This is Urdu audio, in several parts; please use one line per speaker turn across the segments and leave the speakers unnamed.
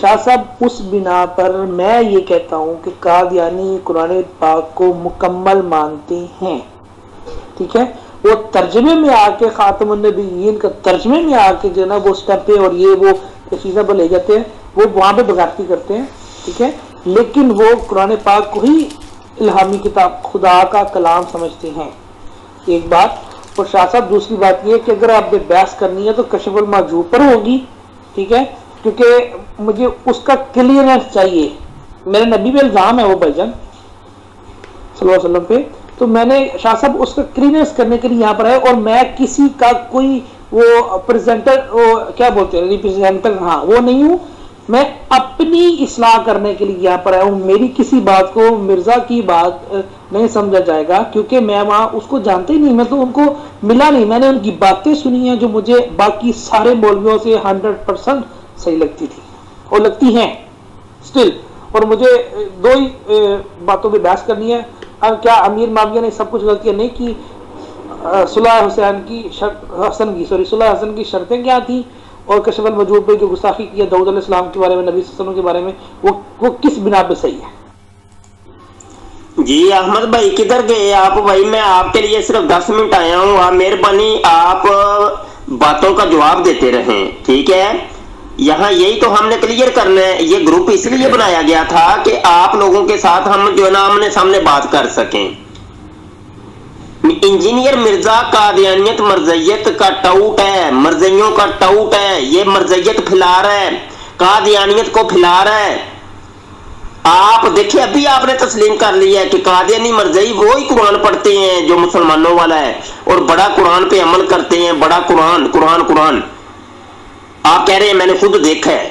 شاہ صاحب اس بنا پر میں یہ کہتا ہوں کہ قادیانی قرآن پاک کو مکمل مانتے ہیں، ٹھیک ہے؟ وہ ترجمے میں آ کے خاتم النبیین کا ترجمے میں آ کے جو نا وہ اسٹیمپیں اور یہ وہ چیزیں پر لے جاتے ہیں، وہ وہاں پہ بغاوتی کرتے ہیں، ٹھیک ہے؟ لیکن وہ قرآن پاک کو ہی الہامی کتاب خدا کا کلام سمجھتے ہیں، ایک بات۔ اور شاہ صاحب دوسری بات یہ ہے کہ اگر آپ نے بحث کرنی ہے تو کشف المحجوب پر ہوگی، ٹھیک ہے؟ کیونکہ مجھے اس کا کلیئرنس چاہیے، میرے نبی پہ الزام ہے وہ بھائی جان صلی اللہ علیہ وسلم پہ، تو میں نے شاہ صاحب اس کا کلیئرنس کرنے کے لیے یہاں پر ہے، اور میں کسی کا کوئی وہ پریزنٹر کیا بولتے ہیں ریپریزنٹر، ہاں وہ نہیں ہوں، میں اپنی اصلاح کرنے کے لیے یہاں پر آیا ہوں۔ میری کسی بات کو مرزا کی بات نہیں سمجھا جائے گا، کیونکہ میں وہاں اس کو جانتا ہی نہیں، میں تو ان کو ملا نہیں، میں نے ان کی باتیں سنی ہیں جو مجھے باقی سارے مولویوں سے 100% صحیح لگتی تھی اور لگتی ہیں سٹل، اور مجھے دو ہی باتوں پہ بحث کرنی ہے۔ اب کیا امیر معاویہ نے سب کچھ غلطیاں نہیں کی؟ صلح حسن کی شرطیں کیا تھیں؟ اور کشف المحجوب پہ جو گستاخی کیا داؤد علیہ السلام کے بارے میں، نبی صلی اللہ علیہ وسلم کے بارے میں، وہ کس بنا پہ صحیح ہے؟
جی احمد بھائی کدھر گئے آپ بھائی؟ میں آپ کے لیے صرف 10 منٹ آیا ہوں، آپ مہربانی آپ باتوں کا جواب دیتے رہیں، ٹھیک ہے؟ یہاں یہی تو ہم نے کلیئر کرنا ہے، یہ گروپ اس لیے بنایا گیا تھا کہ آپ لوگوں کے ساتھ ہم جو ہے نا آمنے سامنے بات کر سکیں۔ انجینئر مرزا قادیانیت مرزیت کا ٹاؤٹ ہے، مرزیوں کا ٹاؤٹ ہے، یہ مرزیت پھیلا رہا ہے، قادیانیت کو پھیلا رہا ہے۔ آپ دیکھیں ابھی آپ نے تسلیم کر لیا ہے کہ قادیانی مرزئی وہی قرآن پڑھتے ہیں جو مسلمانوں والا ہے، اور بڑا قرآن پہ عمل کرتے ہیں، بڑا قرآن قرآن قرآن آپ کہہ رہے ہیں، میں نے خود دیکھا ہے۔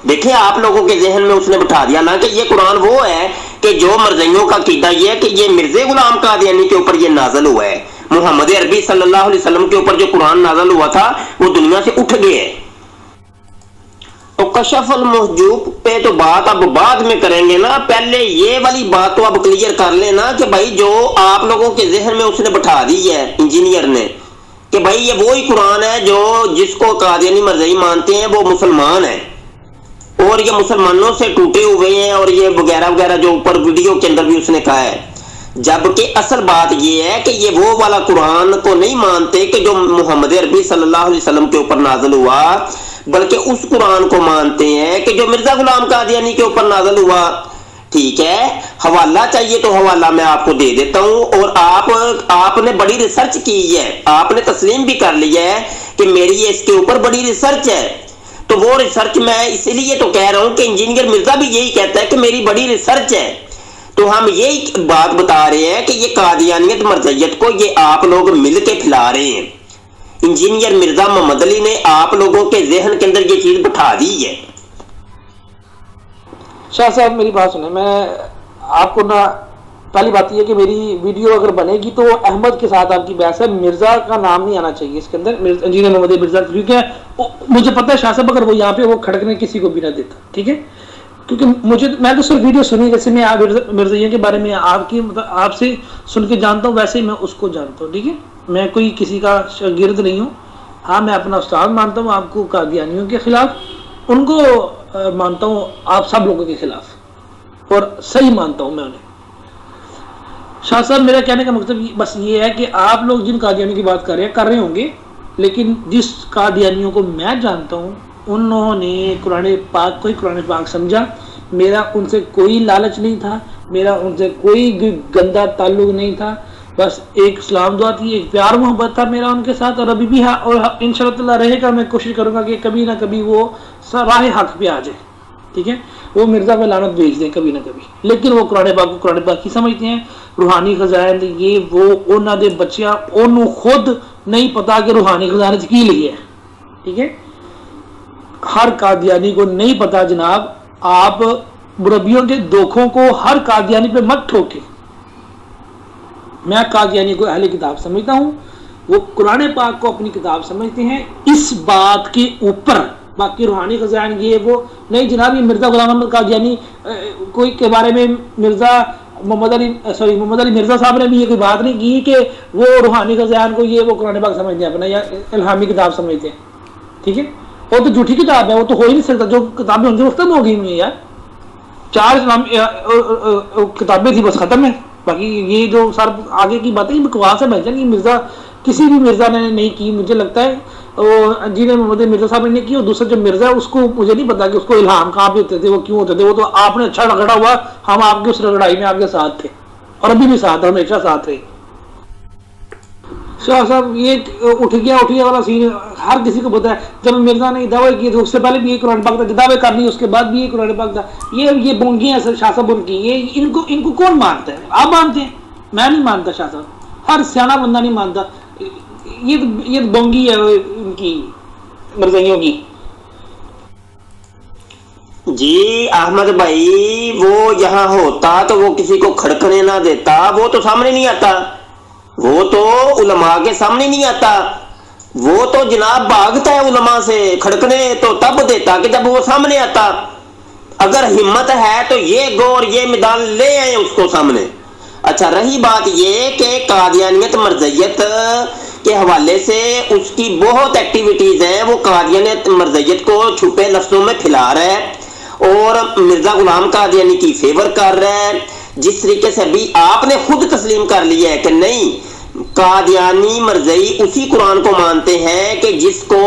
دیکھیں آپ لوگوں کے ذہن میں اس نے بٹھا دیا نا کہ یہ قرآن وہ ہے کہ جو مرزیوں کا عقیدہ یہ ہے کہ یہ مرزا غلام قادیانی کے اوپر یہ نازل ہوا ہے، محمد عربی صلی اللہ علیہ وسلم کے اوپر جو قرآن نازل ہوا تھا وہ دنیا سے اٹھ گئے۔ تو کشف المحجوب پہ تو بات اب بعد میں کریں گے نا، پہلے یہ والی بات تو اب کلیئر کر لینا کہ بھائی جو آپ لوگوں کے ذہن میں اس نے بٹھا دی ہے انجینئر نے کہ بھائی یہ وہی قرآن ہے جو جس کو قادیانی مرزئی مانتے ہیں وہ مسلمان ہیں، اور یہ مسلمانوں سے ٹوٹے ہوئے ہیں، اور یہ وغیرہ وغیرہ جو اوپر ویڈیو کے اندر بھی اس نے کہا ہے۔ جبکہ اصل بات یہ ہے کہ یہ وہ والا قرآن کو نہیں مانتے کہ جو محمد عربی صلی اللہ علیہ وسلم کے اوپر نازل ہوا، بلکہ اس قرآن کو مانتے ہیں کہ جو مرزا غلام قادیانی کے اوپر نازل ہوا، ٹھیک ہے؟ حوالہ چاہیے تو حوالہ میں آپ کو دے دیتا ہوں، اور آپ نے بڑی ریسرچ کی ہے، آپ نے تسلیم بھی کر لیا ہے کہ میری اس کے اوپر بڑی ریسرچ ہے، تو وہ ریسرچ میں اسی لیے تو کہہ رہا ہوں کہ انجینئر مرزا بھی یہی کہتا ہے کہ میری بڑی ریسرچ ہے۔ تو ہم یہی بات بتا رہے ہیں کہ یہ قادیانیت مرزیت کو یہ آپ لوگ مل کے پھیلا رہے ہیں، انجینئر مرزا محمد علی نے آپ لوگوں کے ذہن کے اندر یہ چیز بٹھا دی ہے۔
شاہ صاحب میری بات سنیں، میں آپ کو نا پہلی بات یہ ہے کہ میری ویڈیو اگر بنے گی تو احمد کے ساتھ آپ کی بحث ہے، مرزا کا نام نہیں آنا چاہیے اس کے اندر، انجینئر محمد مرزا، کیونکہ مجھے پتہ ہے شاہ صاحب اگر وہ یہاں پہ وہ کھڑکنے کسی کو بھی نہ دیتا، ٹھیک ہے؟ کیونکہ میں تو صرف ویڈیو سنی، جیسے میں مرزائیوں کے بارے میں آپ سے سن کے جانتا ہوں ویسے ہی میں اس کو جانتا ہوں، ٹھیک ہے؟ میں کوئی کسی کا شاگرد نہیں ہوں، ہاں میں اپنا استاد مانتا ہوں آپ کو قادیانیوں کے خلاف، ان کو مانتا ہوں آپ سب لوگوں کے خلاف، اور صحیح مانتا ہوں میں انہیں۔ شاہ صاحب میرا کہنے کا مقصد بس یہ ہے کہ آپ لوگ جن قادیانیوں کی بات کر رہے ہوں گے، لیکن جس قادیانیوں کو میں جانتا ہوں انہوں نے قرآن پاک کو ہی قرآن پاک سمجھا، میرا ان سے کوئی لالچ نہیں تھا، میرا ان سے کوئی گندا تعلق نہیں تھا، بس ایک اسلام دعا تھی، ایک پیار محبت تھا میرا ان کے ساتھ، اور ابھی بھی اور انشاءاللہ رہے گا۔ میں کوشش کروں گا کہ کبھی نہ کبھی وہ راہ حق پہ آ جائے، ٹھیک ہے؟ وہ مرزا پہ لعنت بھیج دیں کبھی نہ کبھی، لیکن وہ قرآن پاک کو قرآن پاک ہی سمجھتے ہیں۔ روحانی خزائن یہ وہ انہوں دے بچیاں انہوں خود نہیں پتا کہ روحانی خزانہ کی لیے ہے، ٹھیک ہے؟ ہر قادیانی کو نہیں پتا جناب، آپ مربیوں کے دھوکوں کو ہر قادیانی پہ مت ٹھوکے۔ میں قادیانی کو اہل کتاب سمجھتا ہوں، وہ قرآن پاک کو اپنی کتاب سمجھتے ہیں، اس بات کے اوپر باقی روحانی خزائن یہ وہ نہیں جناب۔ یہ مرزا غلام احمد قادیانی کوئی کے بارے میں محمد علی مرزا صاحب نے بھی یہ کوئی بات نہیں کی کہ وہ روحانی خزائن کو یہ وہ قرآن پاک سمجھتے ہیں اپنا، یا الہامی کتاب سمجھتے ہیں، ٹھیک ہے؟ وہ تو جھوٹی کتاب ہے, وہ تو ہو ہی نہیں سکتا. جو کتابیں ہوں گی وہ ختم ہو گئی ہوئی یار, 4 اسلام کتابیں تھی بس ختم ہے. باقی یہ جو سر آگے کی باتیں یہ بکواس ہے بھائی جان. یہ مرزا کسی بھی مرزا نے نہیں کی مجھے لگتا ہے. جنہیں محمد مرزا صاحب نے کی, اور دوسرا جو مرزا ہے اس کو مجھے نہیں پتا کہ اس کو الہام کہاں پہ ہوتے تھے, وہ کیوں ہوتے تھے. وہ تو آپ نے اچھا رگڑا ہوا, ہم آپ کی اس رگڑائی میں آپ کے ساتھ تھے اور ابھی بھی ساتھ, ہمیشہ ساتھ رہے. شاہ صاحب یہ اٹھ گیا والا سین ہر کسی کو پتا ہے. جب مرزا نے دعوے کیے تو اس سے پہلے بھی یہ قرآن پاک تھا, دعوے کر لی اس کے بعد بھی یہ قرآن پاک تھا. یہ بونگی ہیں شاہ صاحب ان کی, یہ ان کو کون مانتا ہے؟ آپ مانتے ہیں, میں نہیں مانتا شاہ صاحب, ہر سیاح بندہ نہیں مانتا. یہ بونگی ہے ان کی مرزائیوں کی.
جی احمد بھائی, وہ یہاں ہوتا تو وہ کسی کو کھڑکنے نہ دیتا, وہ تو سامنے نہیں آتا, وہ تو علماء کے سامنے نہیں آتا, وہ تو جناب بھاگتا ہے علماء سے. کھڑکنے تو تب دیتا کہ جب وہ سامنے آتا. اگر ہمت ہے تو یہ گور یہ میدان لے آئے اس کو سامنے. اچھا رہی بات یہ کہ قادیانیت مرزیت کے حوالے سے اس کی بہت ایکٹیویٹیز ہیں. وہ قادیانیت مرزیت کو چھپے لفظوں میں پھیلا رہا ہے اور مرزا غلام قادیانی کی فیور کر رہا ہے. جس طریقے سے ابھی آپ نے خود تسلیم کر لیا ہے کہ نہیں, قادیانی مرزئی اسی قرآن کو مانتے ہیں کہ جس کو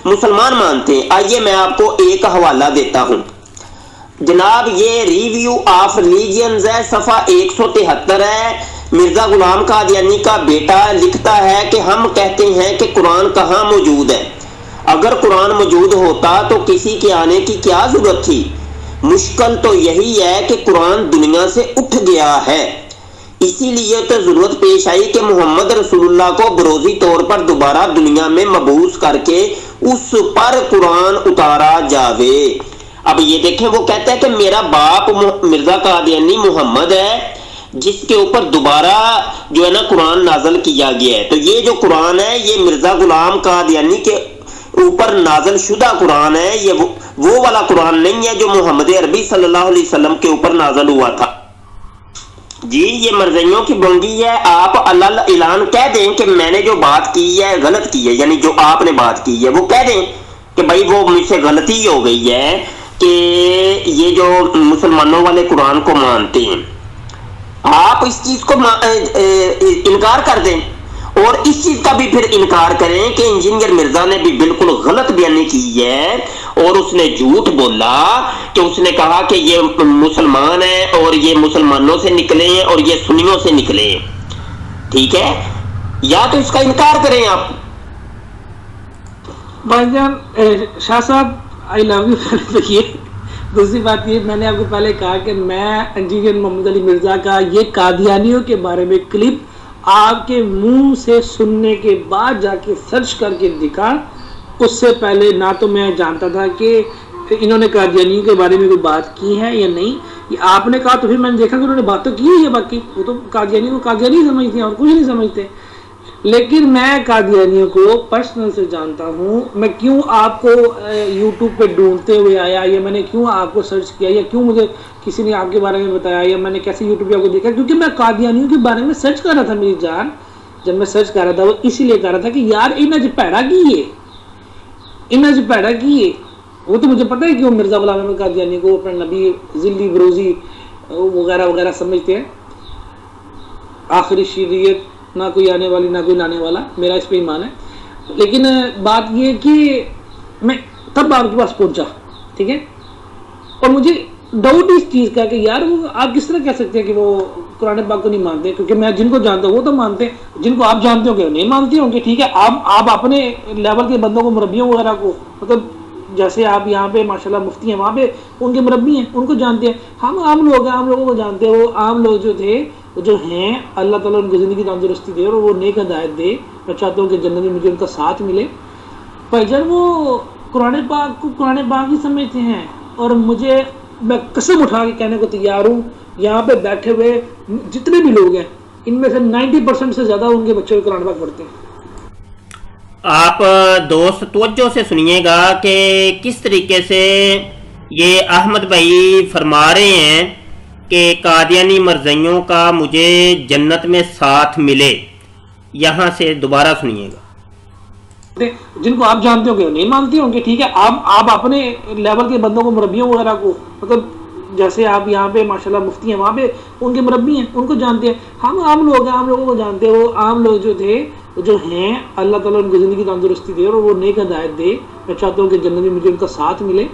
مسلمان مانتے ہیں. آئیے میں آپ کو ایک حوالہ دیتا ہوں جناب, یہ ریویو آف ریلیجنز ہے, صفحہ 173 ہے. مرزا غلام قادیانی کا بیٹا لکھتا ہے کہ ہم کہتے ہیں کہ قرآن کہاں موجود ہے. اگر قرآن موجود ہوتا تو کسی کے آنے کی کیا ضرورت تھی. مشکل تو یہی ہے کہ قرآن دنیا سے اٹھ گیا ہے, اسی لیے تو ضرورت پیش آئی کہ محمد رسول اللہ کو بروزی طور پر دوبارہ دنیا میں مبعوث کر کے اس پر قرآن اتارا جاوے. اب یہ دیکھیں, وہ کہتا ہے کہ میرا باپ مرزا قادیانی محمد ہے جس کے اوپر دوبارہ جو ہے نا قرآن نازل کیا گیا ہے. تو یہ جو قرآن ہے یہ مرزا غلام قادیانی کے اوپر نازل شدہ قرآن ہے, یہ وہ والا قرآن نہیں ہے جو محمد عربی صلی اللہ علیہ وسلم کے اوپر نازل ہوا تھا. جی یہ مرزائیوں کی بونگی ہے. آپ علل اعلان کہہ دیں کہ میں نے جو بات کی ہے غلط کی ہے, یعنی جو آپ نے بات کی ہے وہ کہہ دیں کہ بھائی وہ مجھ سے غلطی ہو گئی ہے کہ یہ جو مسلمانوں والے قرآن کو مانتے ہیں, آپ اس چیز کو انکار کر دیں اور اس چیز کا بھی پھر انکار کریں کہ انجینئر مرزا نے بھی بالکل غلط بیانی کی ہے اور اس نے جھوٹ بولا کہ اس نے کہا کہ یہ مسلمان ہیں اور یہ مسلمانوں سے نکلے ہیں اور یہ سنیوں سے نکلے ہیں. ٹھیک ہے, یا تو اس کا انکار کریں آپ.
بھائی جان شاہ صاحب آئی لو یو. دوسری بات یہ, میں نے آپ کو پہلے کہا کہ میں انجینئر محمد علی مرزا کا یہ قادیانیوں کے بارے میں کلپ آپ کے منہ سے سننے کے بعد جا کے سرچ کر کے دکھا. اس سے پہلے نہ تو میں جانتا تھا کہ انہوں نے قادیانیوں کے بارے میں کوئی بات کی ہے یا نہیں. یہ آپ نے کہا تو پھر میں نے دیکھا کہ انہوں نے بات تو کی ہے, باقی وہ تو قادیانیوں کو قادیانی سمجھتے ہیں اور کچھ نہیں سمجھتے. لیکن میں قادیانیوں کو پرسنل سے جانتا ہوں. میں کیوں آپ کو یوٹیوب پہ ڈھونڈتے ہوئے آیا, یا میں نے کیوں آپ کو سرچ کیا, یا کیوں مجھے کسی نے آپ کے بارے میں بتایا, یا میں نے کیسے یوٹیوب پہ آپ کو دیکھا, کیونکہ میں قادیانیوں کے بارے میں سرچ کر رہا تھا. میری جان جب میں سرچ کر رہا تھا وہ اسی لیے کر رہا تھا کہ یار انہیں جو پیڑا کی ہے وہ تو مجھے پتہ ہے کہ وہ مرزا غلام احمد قادیانی کو اپنا نبی ذلی بروزی وغیرہ وغیرہ سمجھتے ہیں. آخری شریعت نہ کوئی آنے والی نہ کوئی لانے والا, میرا اس پہ ایمان ہے. لیکن بات یہ کہ میں تب آپ کے پاس پہنچا, ٹھیک ہے, اور مجھے ڈاؤٹ اس چیز کا کہ یار وہ آپ کس طرح کہہ سکتے ہیں کہ وہ قرآن پاک کو نہیں مانتے, کیونکہ میں جن کو جانتا ہوں وہ تو مانتے ہیں, جن کو آپ جانتے ہوں گے نہیں مانتے ہوں گے. ٹھیک ہے, آپ اپنے لیول کے بندوں کو, مربیوں وغیرہ کو, مطلب جیسے آپ یہاں پہ ماشاءاللہ مفتی ہیں وہاں پہ ان کے مربی ہیں, ان کو جانتے ہیں. ہم عام لوگ ہیں, عام لوگوں کو جانتے ہیں. وہ عام لوگ جو تھے جو ہیں, اللہ تعالیٰ ان کی زندگی تندرستی دے اور وہ نیک ہدایت دے. میں چاہتا ہوں کہ جنت میں مجھے ان کا ساتھ ملے. بھائی جان وہ قرآن پاک کو قرآن پاک ہی سمجھتے ہیں, اور مجھے میں قسم اٹھا کے کہنے کو تیار ہوں یہاں پہ بیٹھے ہوئے جتنے بھی لوگ ہیں ان میں سے 90% سے زیادہ ان کے بچے قرآن پاک پڑھتے ہیں.
آپ دوست توجہ سے سنیے گا کہ کس طریقے سے یہ احمد بھائی فرما رہے ہیں کہ قادیانی مرزائیوں کا مجھے جنت میں ساتھ ملے. یہاں سے دوبارہ سنیے گا.
جن کو آپ جانتے ہوں گے نہیں مانتے ہوں گے، ٹھیک ہے، آپ اپنے لیول کے بندوں کو، مربیوں وغیرہ کو، مطلب جیسے آپ یہاں پہ ماشاءاللہ مفتی ہیں، وہاں پہ ان کے مربی ہیں، ان کو جانتے ہیں. ہم عام لوگ ہیں، عام لوگوں کو جانتے ہیں. وہ عام لوگ جو تھے، جو ہیں، اللہ تعالیٰ ان کو زندگی تندرستی دے اور وہ نیک ہدایت دے. میں چاہتا ہوں کہ جنت میں مجھے ان کا ساتھ ملے،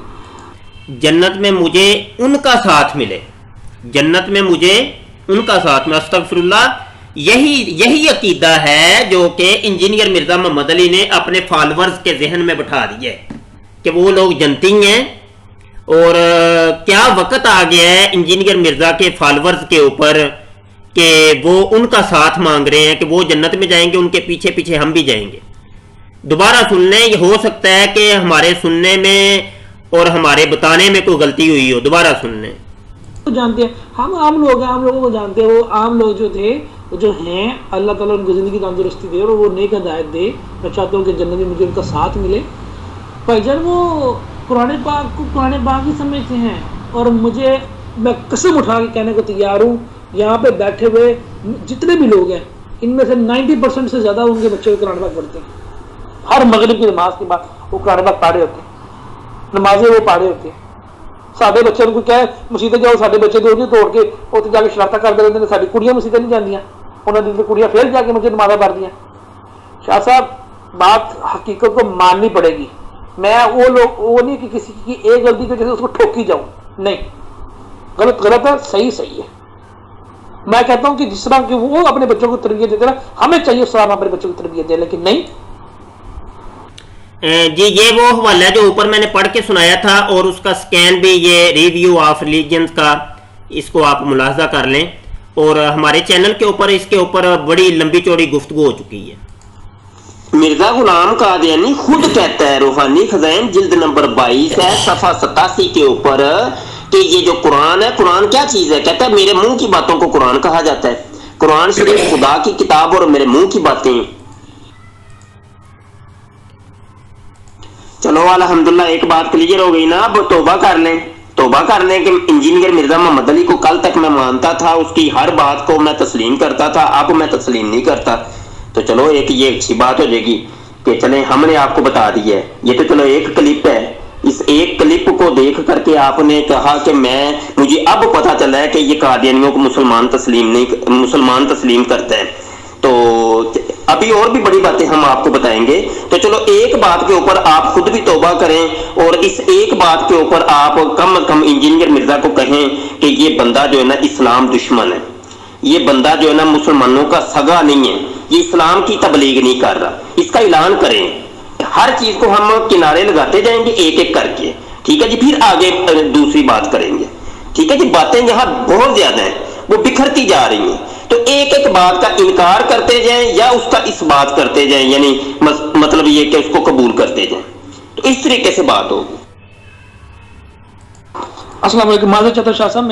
جنت میں مجھے ان کا ساتھ ملے، جنت میں مجھے ان کا ساتھ میں. استغفر اللہ. یہی عقیدہ ہے جو کہ انجینئر مرزا محمد علی نے اپنے فالورز کے ذہن میں بٹھا دیا ہے کہ وہ لوگ جنتی ہیں. اور کیا وقت آ گیا ہے انجینئر مرزا کے فالورز کے اوپر کہ وہ ان کا ساتھ مانگ رہے ہیں کہ وہ جنت میں جائیں گے، ان کے پیچھے پیچھے ہم بھی جائیں گے. دوبارہ سن لیں، یہ ہو سکتا ہے کہ ہمارے سننے میں اور ہمارے بتانے میں کوئی غلطی ہوئی ہو. دوبارہ سن لیں.
جانتے ہیں. ہم عام لوگ ہیں، عام لوگوں کو جانتے ہیں. وہ عام لوگ جو تھے، جو ہیں، اللہ تعالیٰ ان کو زندگی تندرستی دے اور وہ نیک ہدایت دے. میں چاہتا ہوں کہ جنت میں مجھے ان کا ساتھ ملے. بھائی جان، وہ قرآن پاک کو قرآن پاک ہی سمجھتے ہیں. اور میں قسم اٹھا کے کہنے کو تیار ہوں، یہاں پہ بیٹھے ہوئے جتنے بھی لوگ ہیں، ان میں سے 90% سے زیادہ ان کے بچے قرآن پاک پڑھتے ہیں. ہر مغرب کی نماز کے بعد وہ قرآن پاک پڑھے ہوتے ہیں، نمازیں وہ پڑھے ہوتے ہیں. سارے بچے ان کو کیا ہے، مسیطیں جاؤ، سارے بچے توڑ کے اتنے جا کے شرارتیں کر دیتے ہیں. ساری کڑیاں مسیطیں نہیں جاندیاں، انہوں نے کڑیاں پھر جا کے مجھے نمازیں پڑھ دیا. شاہ صاحب، بات حقیقت کو ماننی پڑے گی. میں وہ نہیں کہ کسی کی ایک غلطی کی وجہ سے اس کو ٹھوکی جاؤں، نہیں. غلط غلط ہے، صحیح صحیح ہے. میں کہتا ہوں کہ جس طرح کہ وہ اپنے بچوں کو تربیت دیتے نا، ہمیں چاہیے اس طرح اپنے بچوں کو تربیت دیں، لیکن نہیں.
جی، یہ وہ حوالہ ہے جو اوپر میں نے پڑھ کے سنایا تھا، اور اس کا سکین بھی، یہ ریویو آف ریلیجنز کا، اس کو آپ ملاحظہ کر لیں. اور ہمارے چینل کے اوپر اس کے اوپر بڑی لمبی چوڑی گفتگو ہو چکی ہے.
مرزا غلام قادیانی خود کہتا ہے، روحانی خزائن جلد نمبر 22 ہے، صفحہ 87 کے اوپر، کہ یہ جو قرآن ہے، قرآن کیا چیز ہے؟ کہتا ہے میرے منہ کی باتوں کو قرآن کہا جاتا ہے. قرآن شریف خدا کی کتاب اور میرے منہ کی باتیں. چلو الحمدللہ، ایک بات کلیئر ہو گئی نا. اب توبہ کر لیں، توبہ کر لیں کہ انجینئر مرزا محمد علی کو کل تک میں مانتا تھا، اس کی ہر بات کو میں تسلیم کرتا تھا، اب میں تسلیم نہیں کرتا. تو چلو ایک یہ اچھی بات ہو جائے گی کہ چلیں ہم نے آپ کو بتا دیا ہے. یہ تو چلو ایک کلپ ہے، اس ایک کلپ کو دیکھ کر کے آپ نے کہا کہ مجھے اب پتہ چلا ہے کہ یہ قادیانیوں کو مسلمان تسلیم کرتا ہے. تو ابھی اور بھی بڑی باتیں ہم آپ کو بتائیں گے. تو چلو ایک بات کے اوپر آپ خود بھی توبہ کریں، اور اس ایک بات کے اوپر آپ کم از کم انجینئر مرزا کو کہیں کہ یہ بندہ جو ہے نا اسلام دشمن ہے، یہ بندہ جو ہے نا مسلمانوں کا سگا نہیں ہے، یہ اسلام کی تبلیغ نہیں کر رہا. اس کا اعلان کریں. ہر چیز کو ہم کنارے لگاتے جائیں گے ایک ایک کر کے، ٹھیک ہے جی. پھر آگے دوسری بات کریں گے، ٹھیک ہے جی. باتیں یہاں بہت زیادہ ہیں، وہ بکھرتی جا رہی ہیں. تو ایک ایک بات کا انکار کرتے جائیں یا اس کا اس بات کرتے جائیں، یعنی مطلب یہ کہ اس کو قبول کرتے جائیں. تو اس طریقے سے بات ہوگی.
السلام علیکم. معذرت چاہتا ہوں شاہ صاحب،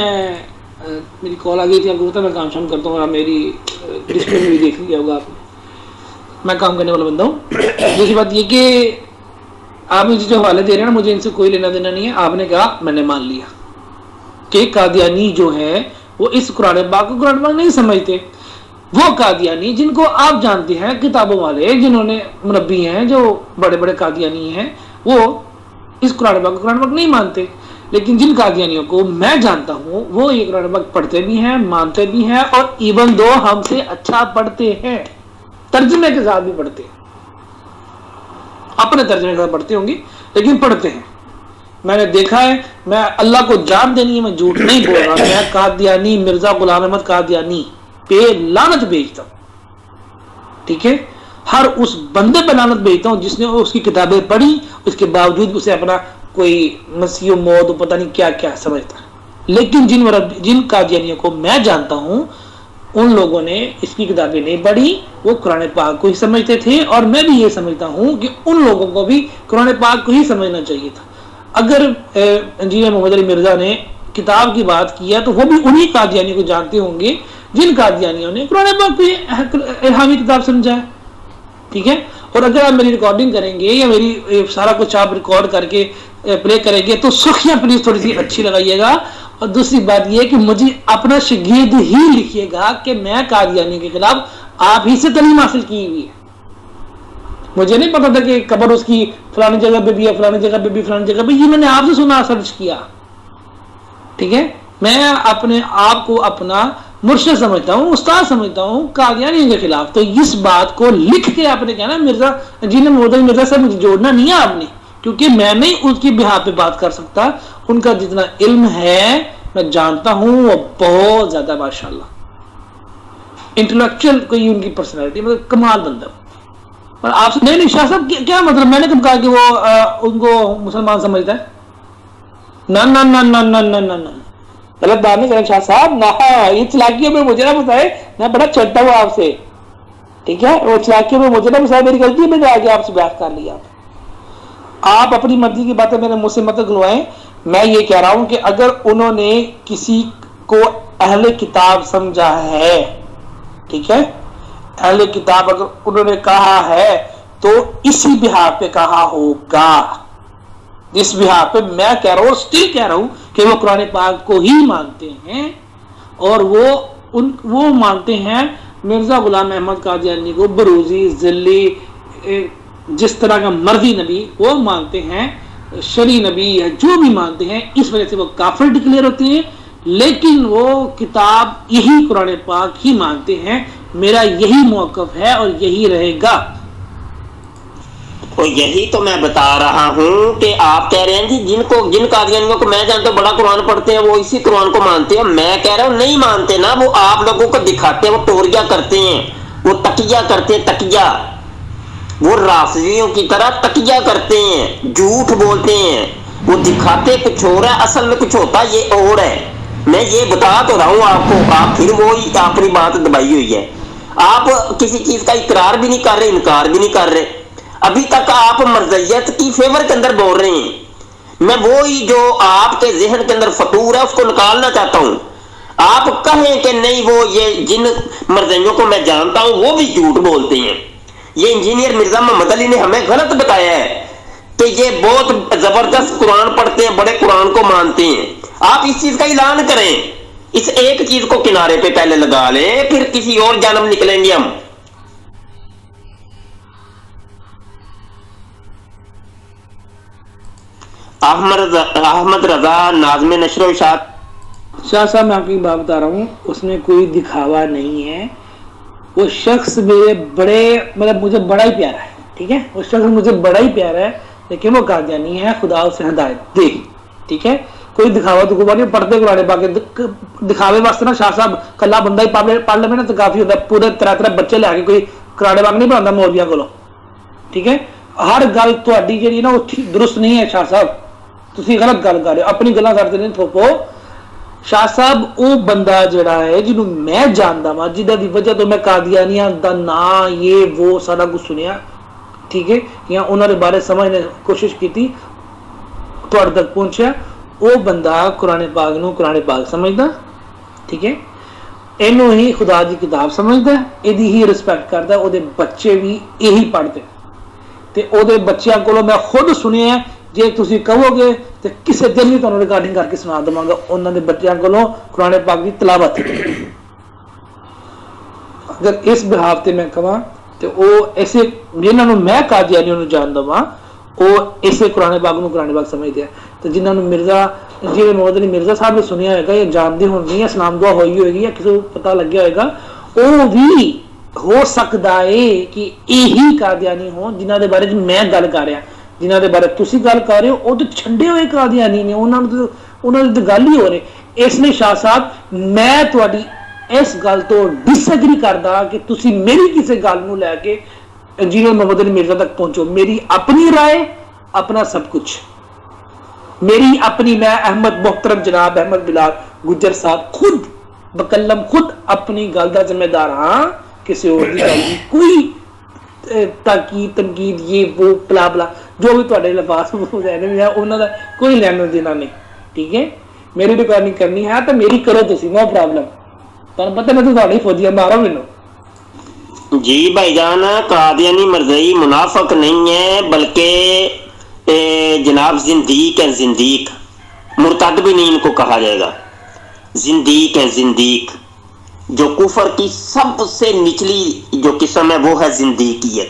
میری کال آ گئی تھی، آپ کو پتا میں کام شام کرتا ہوں، اور میری ڈسپلے میں بھی دیکھ لیا ہوگا آپ نے، میں کام کرنے والا بندہ ہوں. دوسری بات یہ کہ آپ مجھے جو حوالے دے رہے ہیں نا، مجھے ان سے کوئی لینا دینا نہیں ہے. آپ نے کہا، میں نے مان لیا کہ قادیانی جو ہے وہ اس قرآن پاک کو قرآن پاک نہیں سمجھتے. وہ قادیانی جن کو آپ جانتے ہیں، کتابوں والے جنہوں نے مربی ہیں، جو بڑے بڑے قادیانی ہیں، وہ اس قرآن پاک کو قرآن پاک نہیں مانتے. لیکن جن قادیانیوں کو میں جانتا ہوں، وہ یہ قرآن پاک پڑھتے بھی ہیں، مانتے بھی ہیں، اور ایون دو ہم سے اچھا پڑھتے ہیں، ترجمے کے ساتھ بھی پڑھتے ہیں. اپنے ترجمے کے ساتھ پڑھتے ہوں گے، لیکن پڑھتے ہیں. میں نے دیکھا ہے. میں اللہ کو جان دینی ہے، میں جھوٹ نہیں بول رہا. میں قادیانی مرزا غلام احمد قادیانی پہ لعنت بھیجتا ہوں، ٹھیک ہے. ہر اس بندے پہ لعنت بھیجتا ہوں جس نے اس کی کتابیں پڑھی، اس کے باوجود اسے اپنا کوئی مسیح و موت پتہ نہیں کیا کیا سمجھتا ہے. لیکن جن قادیانیوں کو میں جانتا ہوں، ان لوگوں نے اس کی کتابیں نہیں پڑھی، وہ قرآن پاک کو ہی سمجھتے تھے. اور میں بھی یہ سمجھتا ہوں کہ ان لوگوں کو بھی قرآن پاک کو ہی سمجھنا چاہیے تھا. اگر انجینئر محمد علی مرزا نے کتاب کی بات کی ہے تو وہ بھی انہی قادیانیوں کو جانتے ہوں گے جن قادیانیوں نے قرآن پاک کو الہامی کتاب سمجھا ہے، ٹھیک ہے. اور اگر آپ میری ریکارڈنگ کریں گے یا میری سارا کچھ آپ ریکارڈ کر کے پلے کریں گے تو سخیاں پلیز تھوڑی سی اچھی لگائیے گا. اور دوسری بات یہ کہ مجھے اپنا شگرد ہی لکھیے گا کہ میں قادیانی کے خلاف آپ ہی سے تعلیم حاصل کی ہوئی ہے. مجھے نہیں پتا تھا کہ قبر اس کی فلانی جگہ پہ بھی ہے، فلانی جگہ پہ بھی، فلانی جگہ پہ، یہ میں نے آپ سے سنا، سرچ کیا. ٹھیک ہے، میں اپنے آپ کو اپنا مرشد سمجھتا ہوں، استاد سمجھتا ہوں قادیانیوں کے خلاف. تو اس بات کو لکھ کے آپ نے کہنا مرزا جی نے محمد علی مرزا سے مجھے جوڑنا نہیں ہے آپ نے، کیونکہ میں نہیں اس کی بہا پہ بات کر سکتا. ان کا جتنا علم ہے میں جانتا ہوں وہ بہت زیادہ ماشاءاللہ انٹلیکچوئل، کوئی ان کی پرسنالٹی مطلب کمال بندہ. اور آپ سے نہیں شاہ صاحب کیا مطلب، میں نے کب کہا کہ وہ ان کو مسلمان سمجھتا ہے؟ نہ نہ نہ نہ نہ نہ نہ نہ غلط بات نہیں کریں شاہ صاحب، نہ یہ چلاکیوں میں مجھے نہ بتائے، میں بڑا چھٹا ہوں آپ سے. ٹھیک ہے، وہ چلاکیوں میں مجھے نہ بتائے، میری غلطی ہے میں نے آگے آپ سے بات کر لیا. آپ اپنی مرضی کی باتیں میرے منہ سے مت گلوائیں. میں یہ کہہ رہا ہوں کہ اگر انہوں نے کسی کو اہل کتاب سمجھا ہے، ٹھیک ہے، اہل کتاب اگر انہوں نے کہا ہے تو اسی بہا پہ کہا ہوگا. اس بہا پہ میں کہہ رہا ہوں، سٹل کہہ رہا ہوں کہ وہ قرآن پاک کو ہی مانتے ہیں، اور وہ مانتے ہیں مرزا غلام احمد قادیانی کو بروزی، ذلی، جس طرح کا مرضی نبی وہ مانتے ہیں، شرعی نبی یا جو بھی مانتے ہیں. اس وجہ سے وہ کافر ڈکلیئر ہوتے ہیں، لیکن وہ کتاب یہی قرآن پاک ہی مانتے ہیں. میرا یہی موقف ہے اور یہی رہے گا.
اور یہی تو میں بتا رہا ہوں کہ آپ کہہ رہے ہیں جی جن قادیانیوں کو میں جانتا ہوں بڑا قرآن پڑھتے ہیں وہ اسی قرآن کو مانتے ہیں. میں کہہ رہا ہوں نہیں مانتے نا، وہ آپ لوگوں کو دکھاتے ہیں، وہ ٹوریا کرتے ہیں، وہ تقیہ کرتے ہیں، تقیہ، وہ رافضیوں کی طرح تقیہ کرتے ہیں، جھوٹ بولتے ہیں، وہ دکھاتے کچھ اور ہے، اصل میں کچھ ہوتا یہ اور ہے. میں یہ بتا تو رہا ہوں آپ کو، آپ پھر وہی اپنی بات دبائی ہوئی ہے. آپ کسی چیز کا اقرار بھی نہیں کر رہے، انکار بھی نہیں کر رہے. ابھی تک آپ مرضیت کی فیور کے اندر بول رہے ہیں. میں وہی جو آپ کے ذہن کے اندر فطور ہے اس کو نکالنا چاہتا ہوں. آپ کہیں کہ نہیں وہ یہ جن مرضیوں کو میں جانتا ہوں وہ بھی جھوٹ بولتے ہیں. یہ انجینئر مرزا محمد علی نے ہمیں غلط بتایا ہے کہ یہ بہت زبردست قرآن پڑھتے ہیں، بڑے قرآن کو مانتے ہیں. آپ اس چیز کا اعلان کریں، اس ایک چیز کو کنارے پہ پہلے لگا لیں، پھر کسی اور جانب نکلیں گے ہم. احمد رضا ناظم نشر و اشاعت.
شاہ صاحب میں آپ کی بات بتا رہا ہوں، اس میں کوئی دکھاوا نہیں ہے. وہ شخص میرے بڑے مطلب مجھے بڑا ہی پیارا ہے. ٹھیک ہے، وہ شخص مجھے بڑا ہی پیارا ہے، لیکن وہ قادیانی ہے، خدا اسے ہدایت دے. ٹھیک ہے، کوئی دکھاوا تو کوئی نہیں پڑھتے قرآن پاک دکھاوے واسطے نا شاہ صاحب کلا بندہ ہی پڑھ لے نا تو کافی ہوتا ہے. پورے طرح بچے لے کے کوئی قرآن پاک نہیں پڑھاتا مولویاں کو. ٹھیک ہے، ہر گل تہاڈی جڑی نا وہ درست نہیں ہے شاہ صاحب، تسی غلط گل کر رہے ہو. اپنی گلاں سارے نہیں تھوپو. شاہ صاحب وہ بندہ جڑا ہے جنوں میں جاندا وا، جہاں دی وجہ تو میں قادیانیاں دا نام یہ وہ سارا کچھ سنیا، ٹھیک ہے، یا انہوں نے بارے سمجھنے کوشش کی تھی، تھوڑے تک پہنچیا. وہ بندہ قرآن پاک نو قرآن پاک سمجھدا. ٹھیک ہے، اینو ہی خدا دی کتاب سمجھدا، ایدی ہی رسپیکٹ کردا. او دے بچے بھی یہی پڑھتے تے او دے بچیاں کولوں میں خود سنیا. جے تسی کہو گے تو کسی دن بھی تمہیں ریکارڈنگ کر کے سنا دوں گا انہوں نے بچیاں کو قرآن پاک کی تلاوت. اگر اس بحاف تے میں کہاں تو وہ ایسے جنہوں میں قادیانیوں جانتا وا وہ ایسے قرآن پاک سمجھتے ہیں. تو جنہوں نے مرزا جی محمد علی مرزا صاحب نے سنیا ہوئے گا یا جانتے ہونی یا سلام دعا ہوئی ہوئے گی یا کسی کو پتہ لگیا ہوئے گا، وہ بھی ہو سکتا ہے کہ یہی قادیانی ہوں جنہوں کے بارے میں گل کر رہا، جنہوں کے بارے تسی گل کر رہے ہو. وہ تو چھڈے ہوئے قادیانی نے، انہوں نے تو گل ہی ہو رہی. اس لیے شاہ صاحب میں تہاڈی اس گل تو ڈس ایگری کردا کہ تسی میری کسی گل نو لے کے انجینئر محمد علی مرزا تک پہنچو. میری اپنی رائے، اپنا سب کچھ، میری اپنی، میں احمد محترم جناب احمد بلال گجر صاحب خود بکلم خود اپنی گل دا ذمہ دار ہاں. کسی اور دی گل دی کوئی تاکید تنقید یہ وہ بلا بلا جو بھی تہاڈے لفاظ انہوں کا کوئی لینا دینا نہیں. ٹھیک ہے، میری ریکارڈنگ کرنی ہے تو میری کرو تسی، نو پرابلم. تمہیں پتہ میں تو تہاڈی فوجیاں مارو مینوں.
جی بھائی جان، قادیانی مرزائی منافق نہیں ہے بلکہ جناب زندیق ہے. زندیق، مرتد بھی نہیں ان کو کہا جائے گا، زندیق ہے. زندیق جو کفر کی سب سے نچلی جو قسم ہے وہ ہے زندیقیت.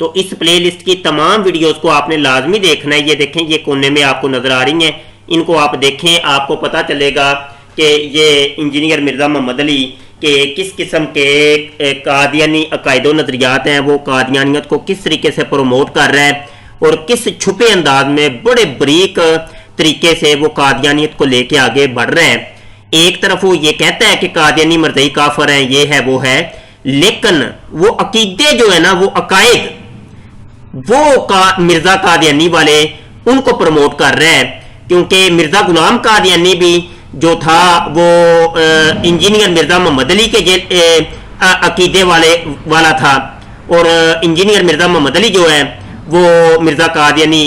تو اس پلے لسٹ کی تمام ویڈیوز کو آپ نے لازمی دیکھنا ہے. یہ دیکھیں یہ کونے میں آپ کو نظر آ رہی ہیں, ان کو آپ دیکھیں, آپ کو پتہ چلے گا کہ یہ انجینئر مرزا محمد علی کہ کس قسم کے قادیانی عقائد و نظریات ہیں, وہ قادیانیت کو کس طریقے سے پروموٹ کر رہا ہے اور کس چھپے انداز میں بڑے بریک طریقے سے وہ قادیانیت کو لے کے آگے بڑھ رہے ہیں. ایک طرف وہ یہ کہتا ہے کہ قادیانی مرزائی کافر ہیں, یہ ہے وہ ہے, لیکن وہ عقیدے جو ہے نا, وہ عقائد وہ مرزا قادیانی والے ان کو پروموٹ کر رہے ہیں. کیونکہ مرزا غلام قادیانی بھی جو تھا وہ انجینئر مرزا محمد علی کے عقیدے والا تھا, اور انجینئر مرزا محمد علی جو ہے وہ مرزا قادیانی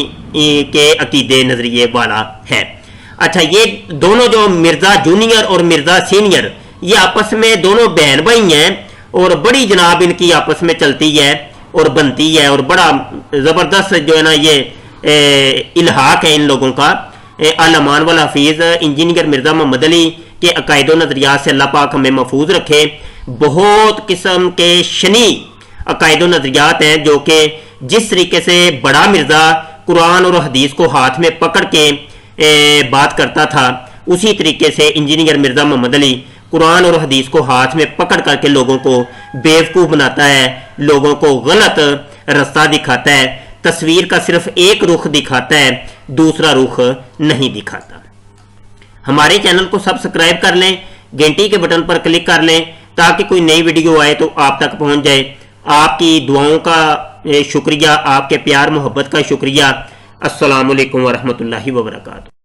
کے عقیدے نظریے والا ہے. اچھا, یہ دونوں جو مرزا جونیئر اور مرزا سینئر, یہ آپس میں دونوں بہن بھائی ہیں, اور بڑی جناب ان کی آپس میں چلتی ہے اور بنتی ہے, اور بڑا زبردست جو ہے نا یہ الحاق ہے ان لوگوں کا. الامان والحفیظ انجینئر مرزا محمد علی کے عقائد و نظریات سے اللہ پاک ہمیں محفوظ رکھے. بہت قسم کے شنی عقائد و نظریات ہیں جو کہ جس طریقے سے بڑا مرزا قرآن اور حدیث کو ہاتھ میں پکڑ کے بات کرتا تھا, اسی طریقے سے انجینئر مرزا محمد علی قرآن اور حدیث کو ہاتھ میں پکڑ کر کے لوگوں کو بیوقوف بناتا ہے, لوگوں کو غلط رستہ دکھاتا ہے, تصویر کا صرف ایک رخ دکھاتا ہے, دوسرا رخ نہیں دکھاتا. ہمارے چینل کو سبسکرائب کر لیں, گھنٹی کے بٹن پر کلک کر لیں تاکہ کوئی نئی ویڈیو آئے تو آپ تک پہنچ جائے. آپ کی دعاؤں کا شکریہ, آپ کے پیار محبت کا شکریہ. السلام علیکم ورحمۃ اللہ وبرکاتہ.